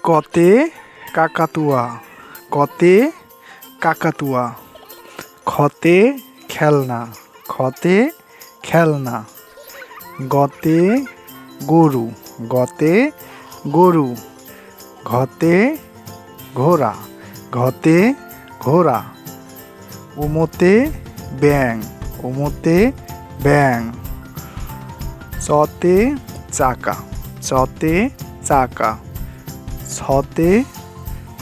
কতে কাকাতুয়া, কতে কাকাতুয়া। খতে খেলনা, খতে খেলনা। গতে গরু, গতে গরু। ঘতে ঘোড়া, ঘতে ঘোড়া। উমোতে ব্যাঙ, উমোতে ব্যাঙ। চতে চাকা, চতে চাকা। ছতে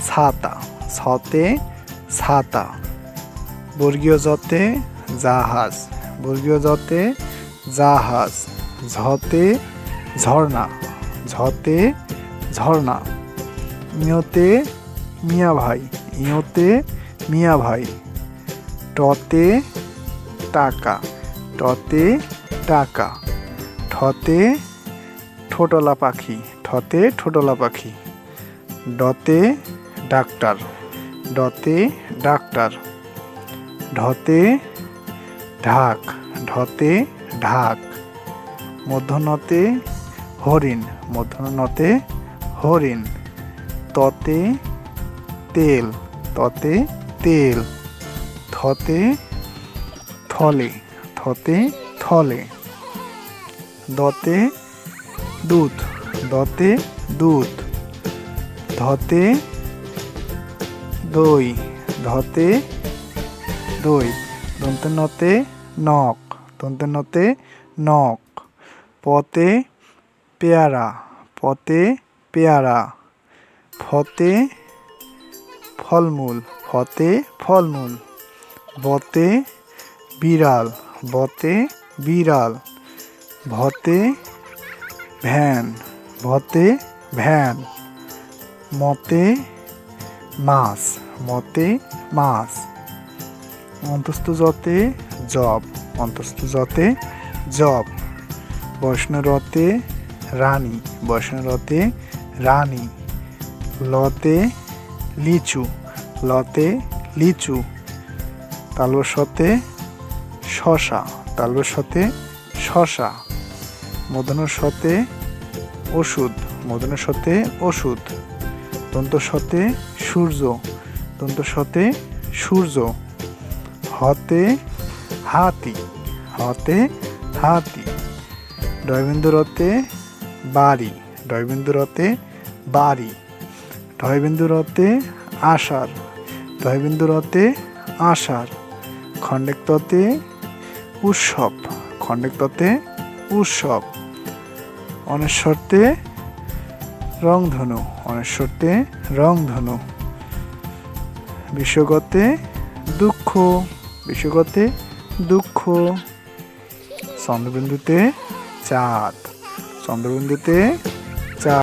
ছাতা, ছতে ছাতা। বর্গীয় জতে জাহাজ, বর্গীয় জতে জাহাজ। ঝতে ঝর্ণা, ঝতে ঝর্ণা। ইয়তে মিয়া ভাই, ইয়তে মিয়া ভাই। টতে টাকা, টতে টাকা। ঠতে ঠোঁটলা পাখি, ঠতে ঠোঁটলা পাখি। ডতে ডাক্তার, ডতে ডাক্তার। ঢতে ঢাক, ঢতে ঢাক। মূর্ধন্যতে হরিণ, মূর্ধন্যতে হরিণ। ততে তেল, ততে তেল। থতে থলে, থতে থলে। দতে দুধ, দতে দুধ। ধতে দই, ধতে দই। দন্তেনতে নখ, দন্তেনতে নখ। পতে পেয়ারা, পতে পেয়ারা। ফতে ফলমূল, ফতে ফলমূল। বতে বিড়াল, বতে বিড়াল। ভতে ভ্যান, ভতে ভ্যান। মতে মাছ, মতে মাছ। অন্তস্থ জতে জব, অন্তস্থ জতে জব। বৈষ্ণরতে রানী, বৈষ্ণরতে রানী। লতে লিচু, লতে লিচু। তালবস্যতে শশা, তালবস্যতে শশা। মূর্ধন্যস্বতে ওষুধ, মূর্ধন্যস্বতে ওষুধ। দন্তস্বতে সূর্য, দন্তস্বতে সূর্য। হতে হাতি, হতে হাতি। ডয়বিন্দুরতে বাড়ি, ডয়বিন্দুরতে বাড়ি। ঢয়বিন্দুরতে আষাঢ়, ঢয়বিন্দুরতে আষাঢ়। খণ্ডেক্ততে উৎসব, খণ্ডেক্ততে উৎসব। অনেশ্বরতে রংধনু, অনেশ্বরতে রংধনু। বিশ্বগতে দুঃখ, বিশ্বগতে দুঃখ। চন্দ্রবিন্দুতে চাঁদ, চন্দ্রবিন্দুতে চাঁদ।